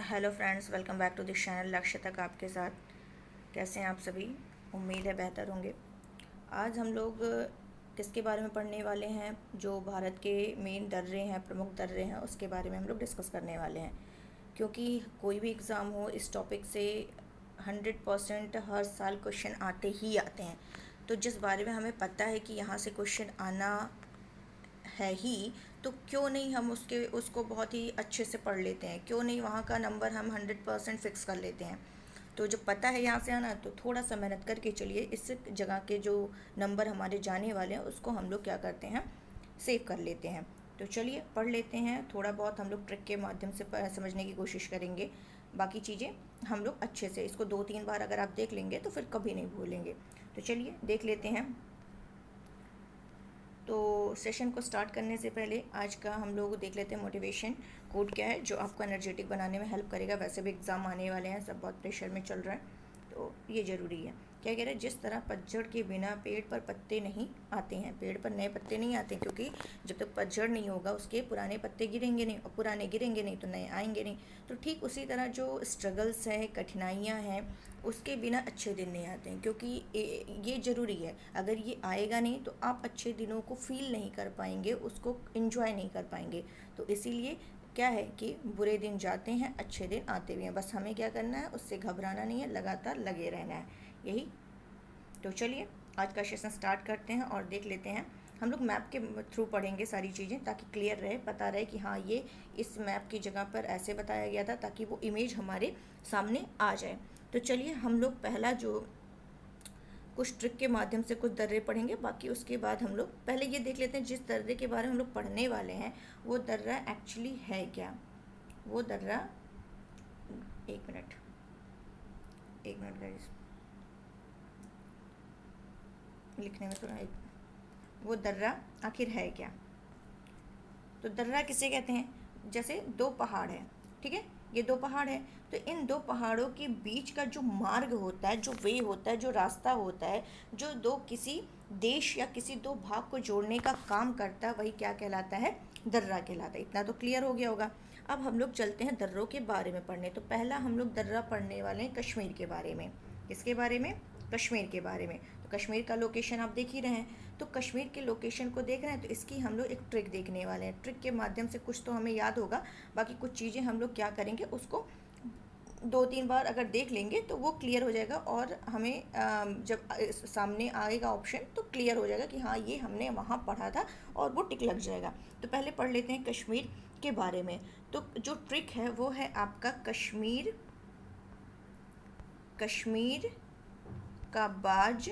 Hello friends, welcome back to this channel. लक्ष्य तक आपके साथ। कैसे हैं आप सभी? उम्मीद है बेहतर होंगे। आज हम लोग किसके बारे में पढ़ने वाले हैं? जो भारत के मेन दर्रे हैं, प्रमुख दर्रे हैं, उसके बारे में हम लोग डिस्कस करने वाले हैं। क्योंकि कोई भी एग्ज़ाम हो, इस टॉपिक से 100% हर साल क्वेश्चन आते ही आते हैं। तो जिस बारे में हमें पता है कि यहाँ से क्वेश्चन आना है ही, तो क्यों नहीं हम उसको बहुत ही अच्छे से पढ़ लेते हैं? क्यों नहीं वहाँ का नंबर हम 100% फिक्स कर लेते हैं? तो जब पता है यहाँ से आना, तो थोड़ा सा मेहनत करके चलिए, इस जगह के जो नंबर हमारे जाने वाले हैं उसको हम लोग क्या करते हैं, सेव कर लेते हैं। तो चलिए पढ़ लेते हैं। थोड़ा बहुत हम लोग ट्रिक के माध्यम से समझने की कोशिश करेंगे। बाकी चीज़ें हम लोग अच्छे से, इसको 2-3 बार अगर आप देख लेंगे तो फिर कभी नहीं भूलेंगे। तो चलिए देख लेते हैं। तो सेशन को स्टार्ट करने से पहले आज का हम लोग देख लेते हैं मोटिवेशन कोड क्या है, जो आपको एनर्जेटिक बनाने में हेल्प करेगा। वैसे भी एग्ज़ाम आने वाले हैं, सब बहुत प्रेशर में चल रहा है, तो ये ज़रूरी है। क्या कह रहे हैं? जिस तरह पतझड़ के बिना पेड़ पर पत्ते नहीं आते हैं, पेड़ पर नए पत्ते नहीं आते, क्योंकि जब तक पतझड़ नहीं होगा उसके पुराने पत्ते गिरेंगे नहीं, और पुराने गिरेंगे नहीं तो नए आएंगे नहीं। तो ठीक उसी तरह जो स्ट्रगल्स हैं, कठिनाइयाँ हैं, उसके बिना अच्छे दिन नहीं आते हैं। क्योंकि ये ज़रूरी है। अगर ये आएगा नहीं तो आप अच्छे दिनों को फील नहीं कर पाएंगे, उसको इन्जॉय नहीं कर पाएंगे। तो इसीलिए क्या है कि बुरे दिन जाते हैं, अच्छे दिन आते भी हैं। बस हमें क्या करना है, उससे घबराना नहीं है, लगातार लगे रहना है, यही। तो चलिए आज का सेशन स्टार्ट करते हैं और देख लेते हैं। हम लोग मैप के थ्रू पढ़ेंगे सारी चीज़ें, ताकि क्लियर रहे, पता रहे कि हाँ ये इस मैप की जगह पर ऐसे बताया गया था, ताकि वो इमेज हमारे सामने आ जाए। तो चलिए हम लोग पहला जो कुछ ट्रिक के माध्यम से कुछ दर्रे पढ़ेंगे। बाकी उसके बाद हम लोग पहले ये देख लेते हैं, जिस दर्रे के बारे में हम लोग पढ़ने वाले हैं वो दर्रा एक्चुअली है क्या। वो दर्रा, एक मिनट गाइस, लिखने में थोड़ा वो दर्रा आखिर है क्या। तो दर्रा किसे कहते हैं? जैसे दो पहाड़ है, ठीक है, ये दो पहाड़ है, तो इन दो पहाड़ों के बीच का जो मार्ग होता है, जो वे होता है, जो रास्ता होता है, जो दो किसी देश या किसी दो भाग को जोड़ने का काम करता है, वही क्या कहलाता है? दर्रा कहलाता है। इतना तो क्लियर हो गया होगा। अब हम लोग चलते हैं दर्रों के बारे में पढ़ने। तो पहला हम लोग दर्रा पढ़ने वाले हैं कश्मीर के बारे में। किसके बारे में? कश्मीर के बारे में। तो कश्मीर का लोकेशन आप देख ही रहे हैं। तो कश्मीर के लोकेशन को देख रहे हैं, तो इसकी हम लोग एक ट्रिक देखने वाले हैं। ट्रिक के माध्यम से कुछ तो हमें याद होगा, बाकी कुछ चीज़ें हम लोग क्या करेंगे, उसको 2-3 बार अगर देख लेंगे तो वो क्लियर हो जाएगा, और हमें जब सामने आएगा ऑप्शन तो क्लियर हो जाएगा कि हाँ ये हमने वहाँ पढ़ा था, और वो टिक लग जाएगा। तो पहले पढ़ लेते हैं कश्मीर के बारे में। तो जो ट्रिक है वो है आपका कश्मीर का बाज।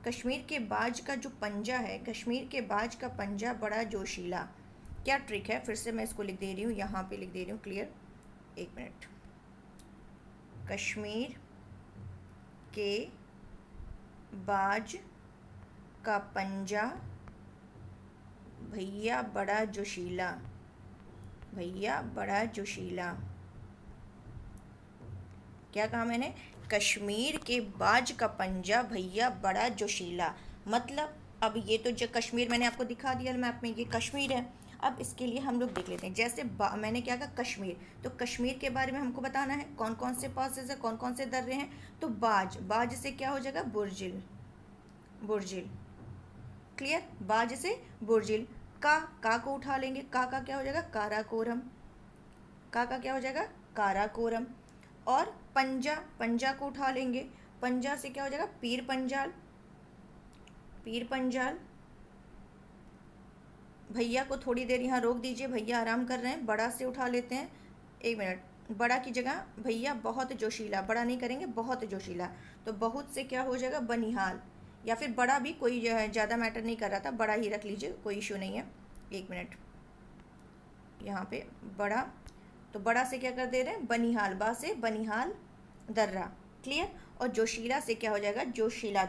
कश्मीर के बाज का जो पंजा है, कश्मीर के बाज का पंजा बड़ा जोशीला। क्या ट्रिक है? फिर से मैं इसको लिख दे रही हूँ, यहाँ पे लिख दे रही हूँ क्लियर, एक मिनट। कश्मीर के बाज का पंजा भैया बड़ा जोशीला, भैया बड़ा जोशीला। क्या कहा मैंने? कश्मीर के बाज का पंजा भैया बड़ा जोशीला। मतलब अब ये तो जो कश्मीर मैंने आपको दिखा दिया मैप में, ये कश्मीर है। अब इसके लिए हम लोग देख लेते हैं। जैसे मैंने क्या कहा, कश्मीर, तो कश्मीर के बारे में हमको बताना है कौन कौन से पासेस है, कौन कौन से दर्रे हैं। तो बाज से क्या हो जाएगा? बुर्जिल। क्लियर? बाज से बुर्जिल। का को उठा लेंगे, का क्या हो जाएगा? काराकोरम। का क्या हो जाएगा? काराकोरम। और पंजा को उठा लेंगे, पंजा से क्या हो जाएगा? पीर पंजाल। भैया को थोड़ी देर यहाँ रोक दीजिए, भैया आराम कर रहे हैं। बड़ा से उठा लेते हैं, एक मिनट। बड़ा की जगह भैया बहुत जोशीला, बड़ा नहीं करेंगे, बहुत जोशीला। तो बहुत से क्या हो जाएगा? बनिहाल। या फिर बड़ा भी कोई ज़्यादा मैटर नहीं कर रहा था, बड़ा ही रख लीजिए, कोई इशू नहीं है। एक मिनट, यहाँ पे बड़ा, तो बड़ा से क्या कर दे रहे हैं? बनिहाल। बा से बनिहाल दर्रा। क्लियर? और जोशीला से क्या हो जाएगा? जोजिला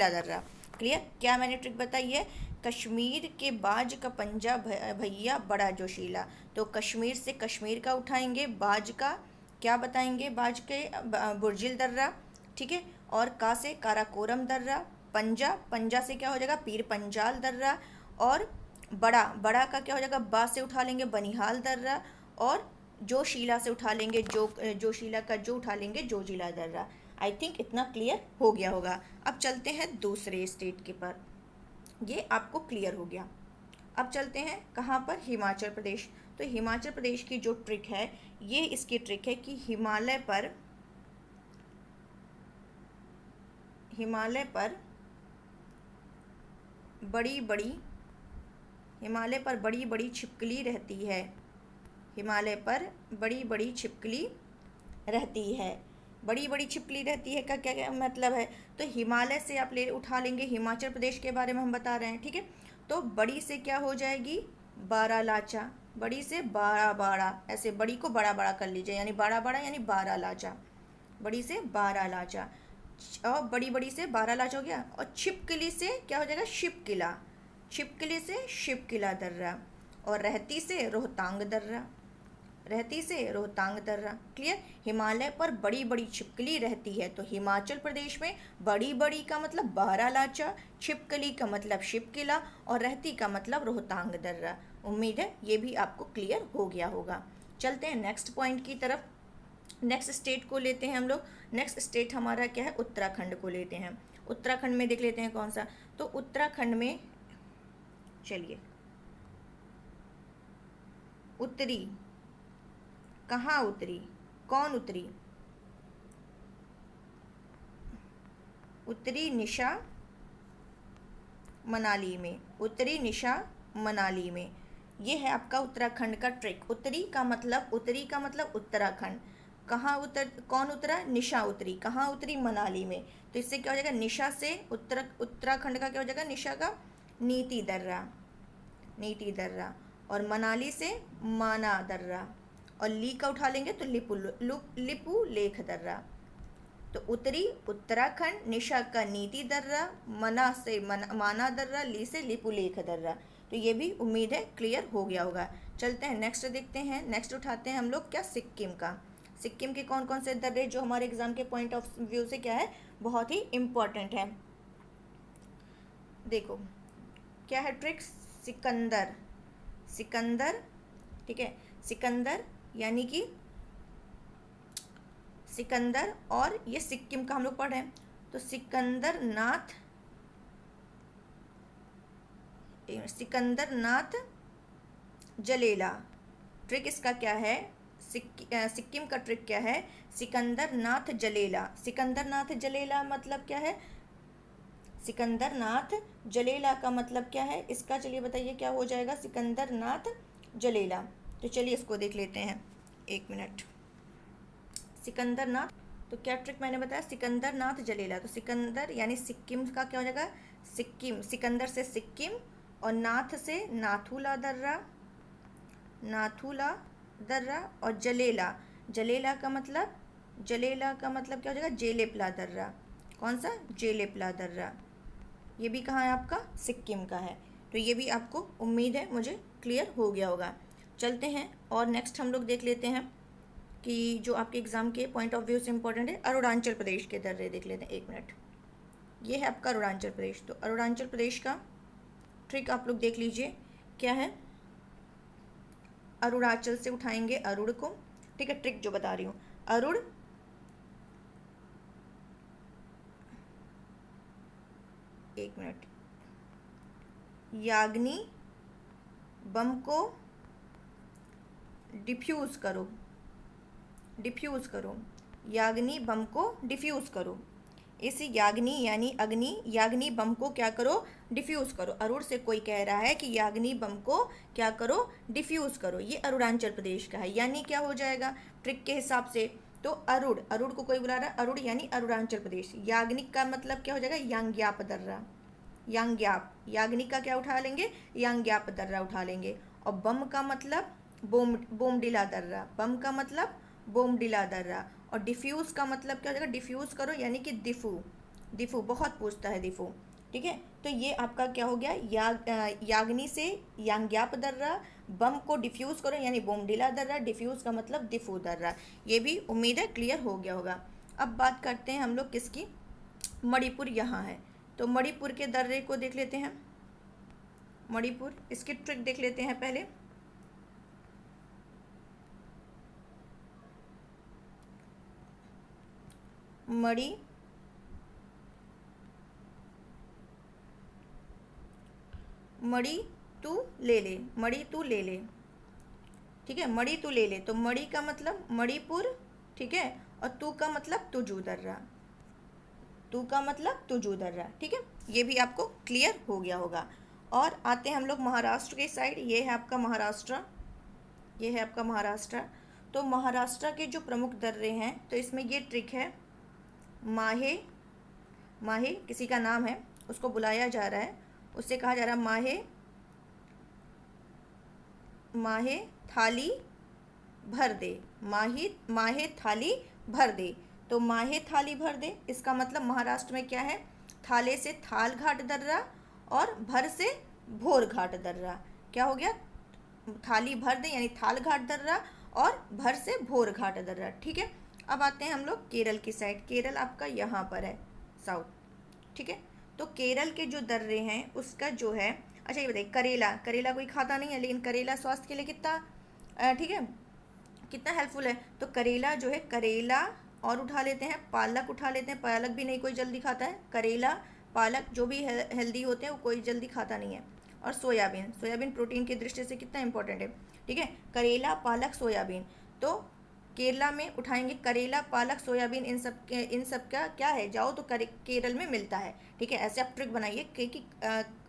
दर्रा। क्लियर? क्या मैंने ट्रिक बताई है? कश्मीर के बाज का पंजा भैया बड़ा जोशीला। तो कश्मीर से कश्मीर का उठाएंगे, बाज का क्या बताएंगे? बाज के बुर्जिल दर्रा, ठीक है। और का से काराकोरम दर्रा। पंजा से क्या हो जाएगा? पीर पंजाल दर्रा। और बड़ा का क्या हो जाएगा? बा से उठा लेंगे, बनिहाल दर्रा। और जोशीला से उठा लेंगे जोशीला का जो उठा लेंगे जोजिला दर्रा। आई थिंक इतना क्लियर हो गया होगा। अब चलते हैं दूसरे स्टेट के पर, ये आपको क्लियर हो गया। अब चलते हैं कहाँ पर, हिमाचल प्रदेश। तो हिमाचल प्रदेश की जो ट्रिक है, ये इसकी ट्रिक है कि हिमालय पर बड़ी बड़ी छिपकली रहती है। हिमालय पर बड़ी बड़ी छिपकली रहती है। बड़ी बड़ी छिपकली रहती है का क्या क्या मतलब है? तो हिमालय से आप उठा लेंगे, हिमाचल प्रदेश के बारे में हम बता रहे हैं, ठीक है। तो बड़ी से क्या हो जाएगी, बारालाचा। बड़ी से बाड़ा बाड़ा, ऐसे बड़ी को बड़ा बड़ा कर लीजिए, यानी बाड़ा बड़ा यानी बारालाचा। बड़ी से बारालाचा, और बड़ी बड़ी से बारालाचा हो गया। और छिपकली से क्या हो जाएगा, शिपकिला। छिपकली से शिपकिला दर्रा। और रहती से रोहतांग दर्रा। रहती से रोहतांग दर्रा। क्लियर। हिमालय पर बड़ी बड़ी छिपकली रहती है, तो हिमाचल प्रदेश में बड़ी बड़ी का मतलब बारालाचा, छिपकली का मतलब शिपकिला, और रहती का मतलब रोहतांग दर्रा। उम्मीद है ये भी आपको क्लियर हो गया होगा। चलते हैं नेक्स्ट पॉइंट की तरफ। नेक्स्ट स्टेट को लेते हैं हम लोग। नेक्स्ट स्टेट हमारा क्या है, उत्तराखंड को लेते हैं। उत्तराखंड में देख लेते हैं कौन सा। तो उत्तराखंड में चलिए, उत्तरी, कहाँ उतरी, कौन उतरी? उत्तरी निशा मनाली में। उत्तरी निशा मनाली में। ये है आपका उत्तराखंड का ट्रिक। उत्तरी का मतलब उत्तराखंड। कहाँ कौन उतरा, निशा उतरी। कहाँ उतरी, मनाली में। तो इससे क्या हो जाएगा, निशा से उत्तराखंड का क्या हो जाएगा, निशा का नीति दर्रा। नीति दर्रा। और मनाली से माना दर्रा। और ली का उठा लेंगे तो लिपू लेख दर्रा। तो उत्तरी उत्तराखंड, निशा का नीति दर्रा, मना से माना दर्रा, ली से लिपू लेख दर्रा। तो ये भी उम्मीद है क्लियर हो गया होगा। चलते हैं नेक्स्ट देखते हैं। नेक्स्ट उठाते हैं हम लोग क्या, सिक्किम का। सिक्किम के कौन कौन से दर्रे जो हमारे एग्जाम के पॉइंट ऑफ व्यू से क्या है, बहुत ही इम्पॉर्टेंट है। देखो क्या है ट्रिक, सिकंदर। सिकंदर, ठीक है। सिकंदर यानी कि सिकंदर, और ये सिक्किम का हम लोग पढ़ रहे हैं। तो सिकंदर नाथ जलेला। ट्रिक इसका क्या है, सिक्किम का ट्रिक क्या है, सिकंदर नाथ जलेला। सिकंदर नाथ जलेला मतलब क्या है, सिकंदर नाथ जलेला का मतलब क्या है इसका, चलिए बताइए क्या हो जाएगा, सिकंदर नाथ जलेला। तो चलिए इसको देख लेते हैं, एक मिनट। सिकंदर नाथ, तो क्या ट्रिक मैंने बताया, सिकंदर नाथ जलेला। तो सिकंदर यानी सिक्किम का क्या हो जाएगा, सिक्किम। सिकंदर से सिक्किम, और नाथ से नाथुला दर्रा। नाथुला दर्रा। और जलेला, जलेला का मतलब क्या हो जाएगा, जेलेपला दर्रा। कौन सा, जेलेपला दर्रा। ये भी कहाँ है आपका, सिक्किम का है। तो ये भी आपको उम्मीद है मुझे क्लियर हो गया होगा। चलते हैं और नेक्स्ट हम लोग देख लेते हैं कि जो आपके एग्ज़ाम के पॉइंट ऑफ व्यू से इम्पोर्टेंट है, अरुणाचल प्रदेश के दर्रे देख लेते हैं, एक मिनट। ये है आपका अरुणाचल प्रदेश। तो अरुणाचल प्रदेश का ट्रिक आप लोग देख लीजिए क्या है। अरुणाचल से उठाएंगे अरुण को, ठीक है। ट्रिक जो बता रही हूँ, अरुण, एक मिनट, याग्नि बम को डिफ्यूज़ करो। डिफ्यूज़ करो, याग्नि बम को डिफ्यूज़ करो। इस याग्नि यानी अग्नि, याग्नि बम को क्या करो, डिफ्यूज़ करो। अरुण से कोई कह रहा है कि याग्नि बम को क्या करो, डिफ्यूज़ करो। ये अरुणाचल प्रदेश का है, यानी क्या हो जाएगा ट्रिक के हिसाब से, तो अरुण, अरुण को कोई बुला रहा है, अरुण यानी अरुणाचल प्रदेश। याग्निक का मतलब क्या हो जाएगा, यांग्याप दर्रा। यांग्याप, याग्निक का क्या उठा लेंगे, यांग्याप दर्रा उठा लेंगे। और बम का मतलब बोमडिला दर्रा। बम का मतलब बोमडिला दर्रा। और डिफ्यूज़ का मतलब क्या हो जाएगा, डिफ्यूज़ करो यानी कि दिफू। दिफू बहुत पूछता है, दिफू, ठीक है। तो ये आपका क्या हो गया, याग्नि से यांग्याप दर्रा, बम को डिफ्यूज़ करो यानी बोमडिला दर्रा, डिफ्यूज़ का मतलब दिफू दर्रा। ये भी उम्मीद है क्लियर हो गया होगा। अब बात करते हैं हम लोग किसकी, मणिपुर यहाँ है। तो मणिपुर के दर्रे को देख लेते हैं। मणिपुर, इसकी ट्रिक देख लेते हैं पहले। मड़ी मड़ी तू ले ले, मड़ी तू ले ले, ठीक है, मड़ी तू ले ले। तो मड़ी का मतलब मणिपुर, ठीक है, और तू का मतलब तुझू दर्रा, तू का मतलब तुझू दर्रा, ठीक है। ये भी आपको क्लियर हो गया होगा। और आते हैं हम लोग महाराष्ट्र के साइड। ये है आपका महाराष्ट्र, ये है आपका महाराष्ट्र। तो महाराष्ट्र के जो प्रमुख दर्रे हैं, तो इसमें ये ट्रिक है, माहे, माहे किसी का नाम है, उसको बुलाया जा रहा है, उससे कहा जा रहा है माहे, माहे थाली भर दे, माहे थाली भर दे। तो माहे थाली भर दे, इसका मतलब महाराष्ट्र में क्या है, थाले से थाल घाट दर्रा और भर से भोर घाट दर्रा। क्या हो गया, थाली भर दे यानी थाल घाट दर्रा और भर से भोर घाट दर्रा, ठीक है। अब आते हैं हम लोग केरल की साइड। केरल आपका यहाँ पर है साउथ, ठीक है। तो केरल के जो दर्रे हैं उसका जो है, अच्छा ये बताइए, करेला, करेला कोई खाता नहीं है, लेकिन करेला स्वास्थ्य के लिए कितना ठीक है, कितना हेल्पफुल है। तो करेला जो है, करेला और उठा लेते हैं, पालक उठा लेते हैं, पालक भी नहीं कोई जल्दी खाता है, करेला पालक जो भी हेल्दी होते हैं वो कोई जल्दी खाता नहीं है। और सोयाबीन, सोयाबीन प्रोटीन की दृष्टि से कितना इंपॉर्टेंट है, ठीक है, करेला पालक सोयाबीन। तो केरला में उठाएंगे करेला पालक सोयाबीन, इन सब का क्या है, जाओ तो केरल में मिलता है, ठीक है। ऐसे आप ट्रिक बनाइए कि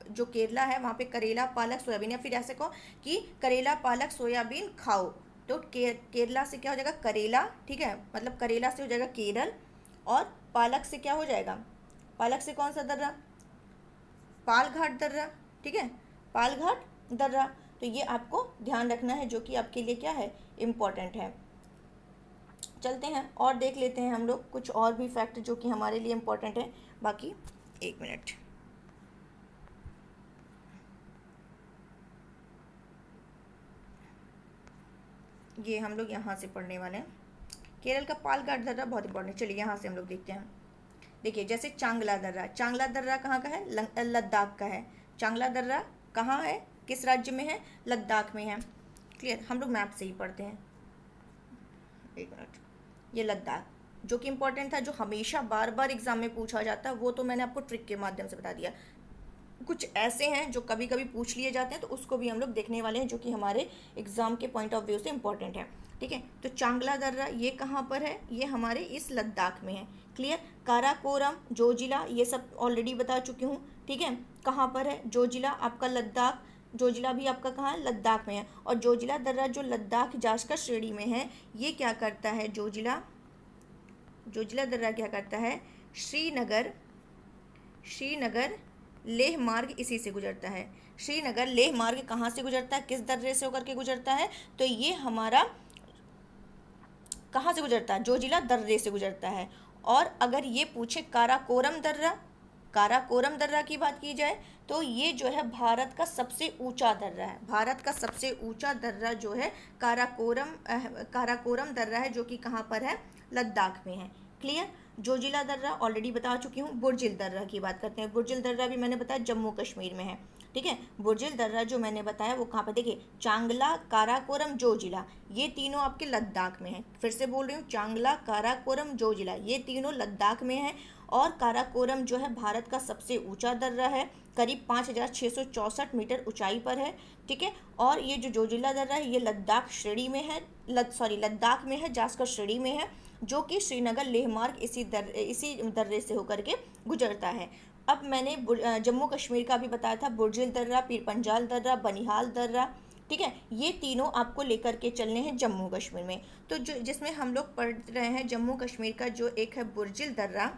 जो केरला है वहाँ पे करेला पालक सोयाबीन, या फिर ऐसे कहो कि करेला पालक सोयाबीन खाओ। तो केरला से क्या हो जाएगा, करेला, ठीक है, मतलब करेला से हो जाएगा केरल, और पालक से क्या हो जाएगा, पालक से कौन सा दर्रा, पालघाट दर्रा, ठीक है, पालघाट दर्रा। तो ये आपको ध्यान रखना है, जो कि आपके लिए क्या है, इम्पोर्टेंट है। चलते हैं और देख लेते हैं हम लोग कुछ और भी फैक्ट जो कि हमारे लिए इम्पोर्टेंट है। बाकी एक मिनट, ये हम लोग यहाँ से पढ़ने वाले हैं। केरल का पालघाट दर्रा बहुत इंपॉर्टेंट है। चलिए यहाँ से हम लोग देखते हैं। देखिए जैसे चांगला दर्रा, चांगला दर्रा कहाँ का है, लद्दाख का है। चांगला दर्रा कहाँ है, किस राज्य में है, लद्दाख में है। क्लियर, हम लोग मैप से ही पढ़ते हैं। एक मिनट, ये लद्दाख जो कि इंपॉर्टेंट था, जो हमेशा बार बार एग्जाम में पूछा जाता है, वो तो मैंने आपको ट्रिक के माध्यम से बता दिया। कुछ ऐसे हैं जो कभी कभी पूछ लिए जाते हैं, तो उसको भी हम लोग देखने वाले हैं, जो कि हमारे एग्जाम के पॉइंट ऑफ व्यू से इंपॉर्टेंट है, ठीक है। तो चांगला दर्रा ये कहाँ पर है, ये हमारे इस लद्दाख में है। क्लियर, काराकोरम, जोजिला, ये सब ऑलरेडी बता चुकी हूँ, ठीक है। कहाँ पर है, जोजिला आपका लद्दाख, जोजिला भी आपका कहाँ है, लद्दाख में है। और जोजिला दर्रा जो लद्दाख जास्कर श्रेणी में है, ये क्या करता है, जोजिला, जोजिला दर्रा क्या करता है, श्रीनगर, श्रीनगर लेह मार्ग इसी से गुजरता है। श्रीनगर लेह मार्ग कहाँ से गुजरता है, किस दर्रे से होकर के गुजरता है, तो ये हमारा कहाँ से गुजरता है, जोजिला दर्रे से गुजरता है। और अगर ये पूछे काराकोरम दर्रा, काराकोरम दर्रा की बात की जाए, तो ये जो है भारत का सबसे ऊंचा दर्रा है। भारत का सबसे ऊंचा दर्रा जो है काराकोरम दर्रा है, जो कि कहाँ पर है, लद्दाख में है। क्लियर, जोजिला दर्रा ऑलरेडी बता चुकी हूँ। बुर्जिल दर्रा की बात करते हैं। बुर्जिल दर्रा भी मैंने बताया जम्मू कश्मीर में है, ठीक है। बुर्जिल दर्रा जो मैंने बताया वो कहाँ पर, देखिए चांगला, काराकोरम, जोजिला, ये तीनों आपके लद्दाख में है। फिर से बोल रही हूँ, चांगला, काराकोरम, जोजिला, ये तीनों लद्दाख में है। और काराकोरम जो है भारत का सबसे ऊंचा दर्रा है, करीब 5,664 मीटर ऊंचाई पर है, ठीक है। और ये जो जोजिला दर्रा है ये लद्दाख श्रेणी में है, लद्दाख में है, जास्कर श्रेणी में है, जो कि श्रीनगर लेह मार्ग इसी दर्रे से होकर के गुजरता है। अब मैंने जम्मू कश्मीर का भी बताया था, बुर्जिल दर्रा, पीर पंजाल दर्रा, बनिहाल दर्रा, ठीक है। ये तीनों आपको लेकर के चलने हैं जम्मू कश्मीर में। तो जो जिसमें हम लोग पढ़ रहे हैं जम्मू कश्मीर का, जो एक है बुर्जिल दर्रा,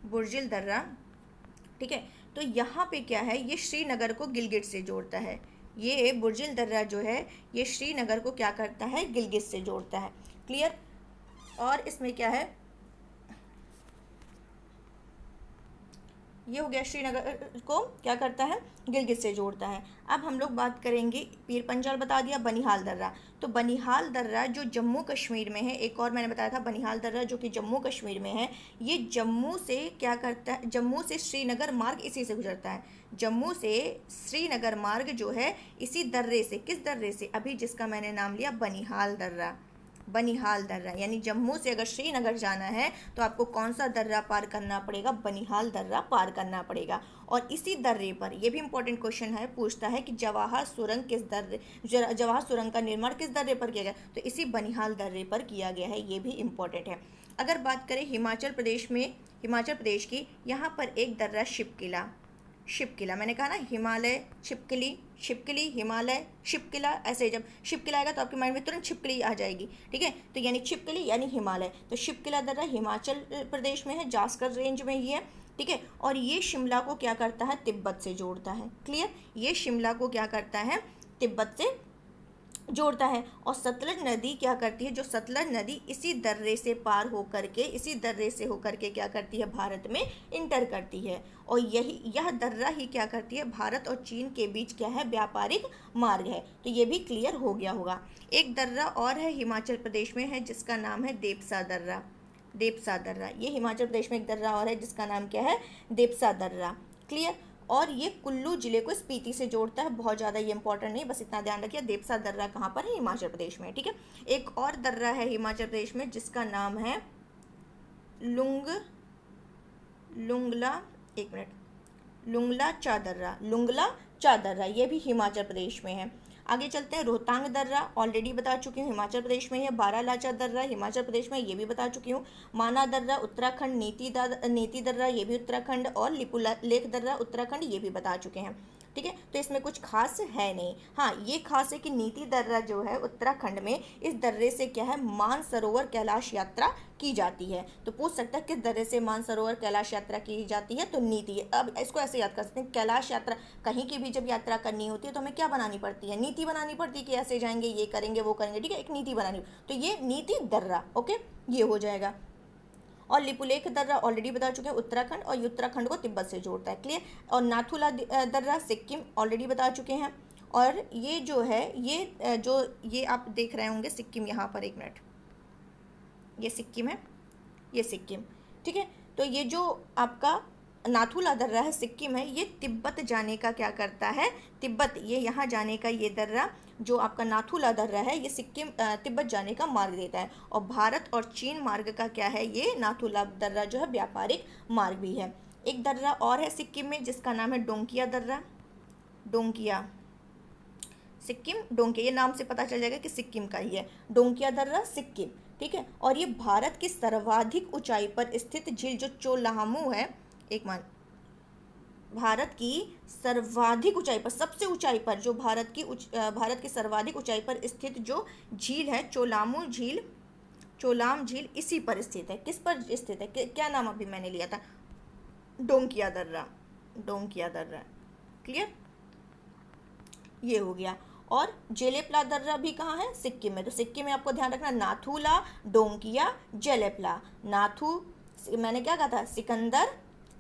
बुर्जिल दर्रा, ठीक है। तो यहाँ पे क्या है, ये श्रीनगर को गिलगित से जोड़ता है। ये बुर्जिल दर्रा जो है ये श्रीनगर को क्या करता है, गिलगित से जोड़ता है। क्लियर, और इसमें क्या है, ये हो गया श्रीनगर को क्या करता है, गिलगित से जोड़ता है। अब हम लोग बात करेंगे, पीर पंजाल बता दिया, बनिहाल दर्रा। तो बनिहाल दर्रा जो जम्मू कश्मीर में है, एक और मैंने बताया था बनिहाल दर्रा जो कि जम्मू कश्मीर में है, ये जम्मू से क्या करता है, जम्मू से श्रीनगर मार्ग इसी से गुजरता है। जम्मू से श्रीनगर मार्ग जो है इसी दर्रे से, किस दर्रे से, अभी जिसका मैंने नाम लिया बनिहाल दर्रा, बनिहाल दर्रा, यानी जम्मू से अगर श्रीनगर जाना है तो आपको कौन सा दर्रा पार करना पड़ेगा, बनिहाल दर्रा पार करना पड़ेगा। और इसी दर्रे पर, ये भी इंपॉर्टेंट क्वेश्चन है, पूछता है कि जवाहर सुरंग किस दर्रे, जवाहर सुरंग का निर्माण किस दर्रे पर किया गया, तो इसी बनिहाल दर्रे पर किया गया है, ये भी इंपॉर्टेंट है। अगर बात करें हिमाचल प्रदेश में, हिमाचल प्रदेश की, यहाँ पर एक दर्रा शिवकिला, शिवकिला मैंने कहा ना, हिमालय छिपकली, शिवकिली हिमालय शिवकिला, ऐसे जब शिवकिला आएगा तो आपके माइंड में तुरंत छिपकली आ जाएगी, ठीक है। तो यानी छिपकली यानी हिमालय, तो शिवकिला दर्रा हिमाचल प्रदेश में है, जास्कर रेंज में ही है, ठीक है। और ये शिमला को क्या करता है, तिब्बत से जोड़ता है, क्लियर, ये शिमला को क्या करता है, तिब्बत से जोड़ता है। और सतलज नदी क्या करती है, जो सतलज नदी इसी दर्रे से पार होकर के, इसी दर्रे से होकर के क्या करती है, भारत में इंटर करती है। और यह दर्रा ही क्या करती है, भारत और चीन के बीच क्या है, व्यापारिक मार्ग है। तो ये भी क्लियर हो गया होगा। एक दर्रा और है हिमाचल प्रदेश में है, जिसका नाम है देपसा दर्रा, देपसा दर्रा, ये हिमाचल प्रदेश में एक दर्रा और है जिसका नाम क्या है, देपसा दर्रा, क्लियर। और ये कुल्लू जिले को स्पीति से जोड़ता है, बहुत ज़्यादा ये इंपॉर्टेंट नहीं, बस इतना ध्यान रखिए। देपसा दर्रा कहाँ पर है, हिमाचल प्रदेश में, ठीक है। एक और दर्रा है हिमाचल प्रदेश में जिसका नाम है लुंगला, एक मिनट, लुंगला चा दर्रा, लुंगला चा दर्रा, ये भी हिमाचल प्रदेश में है। आगे चलते हैं, रोहतांग दर्रा ऑलरेडी बता चुकी हूँ, हिमाचल प्रदेश में है। बारालाचा दर्रा हिमाचल प्रदेश में, ये भी बता चुकी हूँ। माना दर्रा उत्तराखंड, नीति दर्रा ये भी उत्तराखंड, और लिपुलेख दर्रा उत्तराखंड, ये भी बता चुके हैं, ठीक है। तो इसमें कुछ खास है नहीं, हाँ ये खास है कि नीति दर्रा जो है उत्तराखंड में, इस दर्रे से क्या है, मानसरोवर कैलाश यात्रा की जाती है। तो पूछ सकता है किस दर्रे से मानसरोवर कैलाश यात्रा की जाती है, तो नीति। अब इसको ऐसे याद कर सकते हैं, कैलाश यात्रा, कहीं की भी जब यात्रा करनी होती है तो हमें क्या बनानी पड़ती है, नीति बनानी पड़ती है कि ऐसे जाएंगे, ये करेंगे, वो करेंगे, ठीक है, एक नीति बनानी। तो ये नीति दर्रा, ओके, ये हो जाएगा। और लिपुलेख दर्रा ऑलरेडी बता चुके हैं, उत्तराखंड, और उत्तराखंड को तिब्बत से जोड़ता है, क्लियर। और नाथुला दर्रा सिक्किम ऑलरेडी बता चुके हैं। और ये जो है, ये आप देख रहे होंगे सिक्किम, यहाँ पर, एक मिनट, ये सिक्किम है, ये सिक्किम, ठीक है। तो ये जो आपका नाथुला दर्रा है, सिक्किम है, ये तिब्बत जाने का क्या करता है, तिब्बत, ये यहाँ जाने का ये दर्रा जो आपका नाथुला दर्रा है, ये सिक्किम तिब्बत जाने का मार्ग देता है। और भारत और चीन मार्ग का क्या है, ये नाथुला दर्रा जो है व्यापारिक मार्ग भी है। एक दर्रा और है सिक्किम में जिसका नाम है डोंकिया दर्रा, डोंकिया, सिक्किम डोंकिया, ये नाम से पता चल जाएगा कि सिक्किम का ही है, डोंकिया दर्रा सिक्किम, ठीक है। और ये भारत की सर्वाधिक ऊंचाई पर स्थित झील जो चोलामू है, भारत की सर्वाधिक ऊंचाई पर, सबसे ऊंचाई पर, जो भारत की सर्वाधिक ऊंचाई पर स्थित जो झील है, चोलामू झील, चोलाम झील, इसी पर स्थित है। किस पर स्थित है, क्या नाम अभी मैंने लिया था, डोंकिया दर्रा, डोंकिया दर्रा, क्लियर, ये हो गया। और जेलेपला दर्रा भी कहाँ है, सिक्किम में। तो सिक्किम में आपको ध्यान रखना, नाथुला, डोंकिया, जेलेपला। नाथू मैंने क्या कहा था,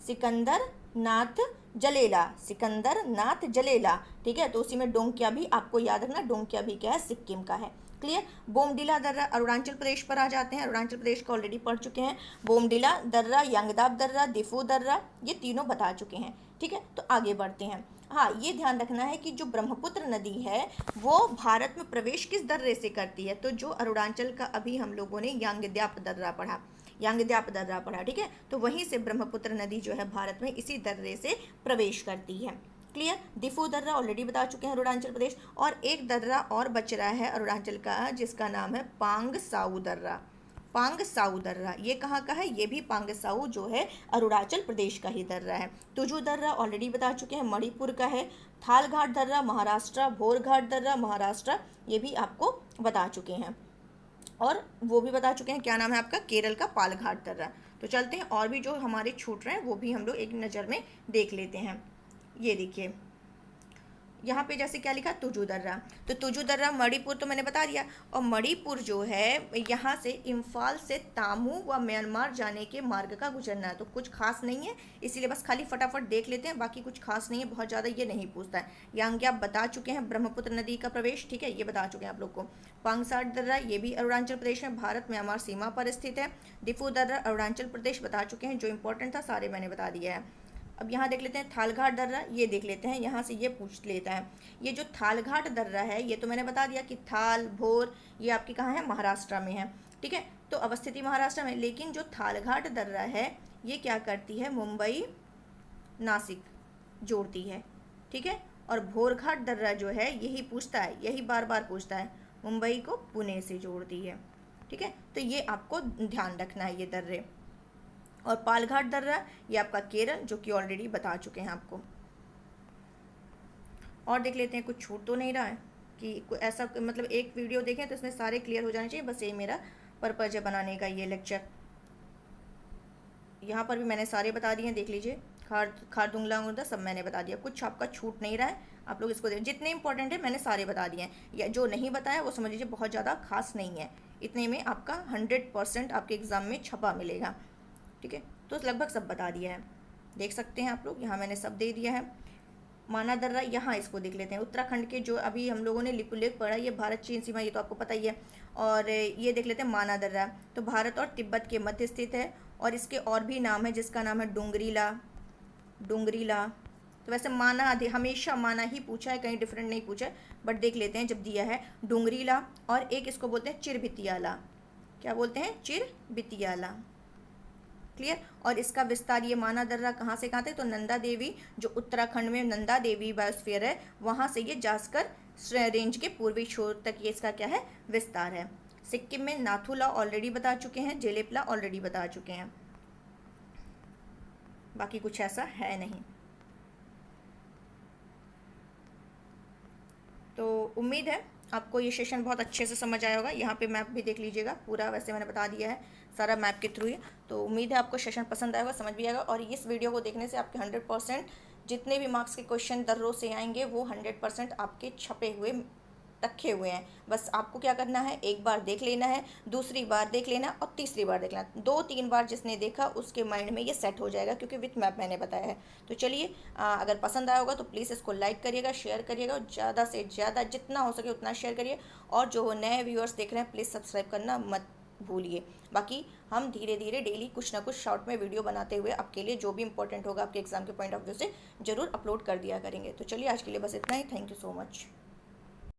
सिकंदर नाथ जलेला, सिकंदर नाथ जलेला, ठीक है। तो उसी में डोंकिया भी आपको याद रखना, डोंकिया भी क्या है, सिक्किम का है, क्लियर। बोमडिला दर्रा अरुणाचल प्रदेश पर आ जाते हैं, अरुणाचल प्रदेश को ऑलरेडी पढ़ चुके हैं। बोमडिला दर्रा, यांगदाब दर्रा, दिफू दर्रा, ये तीनों बता चुके हैं, ठीक है। तो आगे बढ़ते हैं। हाँ, ये ध्यान रखना है कि जो ब्रह्मपुत्र नदी है वो भारत में प्रवेश किस दर्रे से करती है, तो जो अरुणाचल का अभी हम लोगों ने यांगद्याप दर्रा पढ़ा, यांगद्याप दर्रा पढ़ा, ठीक है। तो वहीं से ब्रह्मपुत्र नदी जो है भारत में इसी दर्रे से प्रवेश करती है, क्लियर। दिफू दर्रा ऑलरेडी बता चुके हैं, अरुणाचल प्रदेश। और एक दर्रा और बच रहा है अरुणाचल का जिसका नाम है पांग साऊ दर्रा, पांग साऊ दर्रा, ये कहाँ का है, ये भी पांग साऊ जो है अरुणाचल प्रदेश का ही दर्रा है। तुजू दर्रा ऑलरेडी बता चुके हैं, मणिपुर का है। थालघाट दर्रा महाराष्ट्र, भोरघाट दर्रा महाराष्ट्र, ये भी आपको बता चुके हैं। और वो भी बता चुके हैं, क्या नाम है आपका, केरल का पालघाट दर्रा। तो चलते हैं, और भी जो हमारे छूट रहे हैं वो भी हम लोग एक नज़र में देख लेते हैं। ये देखिए यहाँ पे जैसे क्या लिखा, तुजू दर्रा, तो तुजू दर्रा मणिपुर तो मैंने बता दिया। और मणिपुर जो है यहाँ से इम्फाल से तामू व म्यांमार जाने के मार्ग का गुजरना है, तो कुछ खास नहीं है, इसीलिए बस खाली फटाफट देख लेते हैं, बाकी कुछ खास नहीं है, बहुत ज़्यादा ये नहीं पूछता है। यहाँ क्या बता चुके हैं, ब्रह्मपुत्र नदी का प्रवेश, ठीक है, ये बता चुके हैं आप लोग को। पांगसाट दर्रा, ये भी अरुणाचल प्रदेश में भारत म्यांमार सीमा पर स्थित है। दिफू दर्रा अरुणाचल प्रदेश बता चुके हैं, जो इंपॉर्टेंट था सारे मैंने बता दिया है। अब यहाँ देख लेते हैं थालघाट दर्रा, ये देख लेते हैं, यहाँ से ये पूछ लेता है। ये जो थालघाट दर्रा है ये तो मैंने बता दिया कि थाल भोर ये आपकी कहाँ है, महाराष्ट्र में है, ठीक है। तो अवस्थिति महाराष्ट्र में, लेकिन जो थालघाट दर्रा है ये क्या करती है, मुंबई नासिक जोड़ती है, ठीक है। और भोरघाट दर्रा जो है यही पूछता है, यही बार बार पूछता है, मुंबई को पुणे से जोड़ती है, ठीक है। तो ये आपको ध्यान रखना है ये दर्रे। और पालघाट दर्रा ये आपका केरल, जो कि ऑलरेडी बता चुके हैं आपको। और देख लेते हैं कुछ छूट तो नहीं रहा है कि कोई ऐसा, मतलब एक वीडियो देखें तो इसमें सारे क्लियर हो जाने चाहिए, बस ये मेरा पर्पज है बनाने का ये लेक्चर। यहाँ पर भी मैंने सारे बता दिए हैं, देख लीजिए, खारदुंगला मुद्दा सब मैंने बता दिया, कुछ आपका छूट नहीं रहा है। आप लोग इसको देख, जितने इंपॉर्टेंट है मैंने सारे बता दिए हैं, या जो नहीं बताया वो समझ लीजिए बहुत ज़्यादा खास नहीं है, इतने में आपका 100% आपके एग्ज़ाम में छपा मिलेगा, ठीक है। तो लगभग सब बता दिया है, देख सकते हैं आप लोग, यहाँ मैंने सब दे दिया है। माना दर्रा, यहाँ इसको देख लेते हैं, उत्तराखंड के जो अभी हम लोगों ने लिपुलेख पढ़ा, ये भारत चीन सीमा, ये तो आपको पता ही है। और ये देख लेते हैं माना दर्रा, तो भारत और तिब्बत के मध्य स्थित है, और इसके और भी नाम है, जिसका नाम है डोंगरीला। तो वैसे माना हमेशा माना ही पूछा है, कहीं डिफरेंट नहीं पूछा है, बट देख लेते हैं जब दिया है डोंगरीला। और एक इसको बोलते हैं चिरबितियाला, क्या बोलते हैं, चिरबितियाला, क्लियर। और इसका विस्तार, ये माना दर्रा कहाँ से कहाँ तक, तो नंदा देवी, जो उत्तराखंड में नंदा देवी बायोस्फीयर है, वहाँ से ये जास्कर रेंज के पूर्वी छोर तक ये इसका क्या है, विस्तार है। सिक्किम में नाथुला ऑलरेडी बता चुके हैं, जेलेपला ऑलरेडी बता चुके हैं, बाकी कुछ ऐसा है नहीं। तो उम्मीद है आपको ये सेशन बहुत अच्छे से समझ आया होगा। यहाँ पे मैप भी देख लीजिएगा पूरा, वैसे मैंने बता दिया है सारा मैप के थ्रू ही। तो उम्मीद है आपको सेशन पसंद आएगा, समझ भी आएगा, और इस वीडियो को देखने से आपके 100% जितने भी मार्क्स के क्वेश्चन दर रोज से आएंगे वो 100% आपके छपे हुए रखे हुए हैं। बस आपको क्या करना है, एक बार देख लेना है, दूसरी बार देख लेना और तीसरी बार देख लेना। 2-3 बार जिसने देखा उसके माइंड में ये सेट हो जाएगा, क्योंकि विथ मैप मैंने बताया है। तो चलिए, अगर पसंद आया होगा तो प्लीज़ इसको लाइक करिएगा, शेयर करिएगा, और ज़्यादा से ज़्यादा जितना हो सके उतना शेयर करिए। और जो नए व्यूअर्स देख रहे हैं प्लीज़ सब्सक्राइब करना मत भूलिए। बाकी हम धीरे धीरे डेली कुछ ना कुछ शॉर्ट में वीडियो बनाते हुए आपके लिए जो भी इंपॉर्टेंट होगा आपके एग्जाम के पॉइंट ऑफ व्यू से ज़रूर अपलोड कर दिया करेंगे। तो चलिए आज के लिए बस इतना ही। Thank you so much.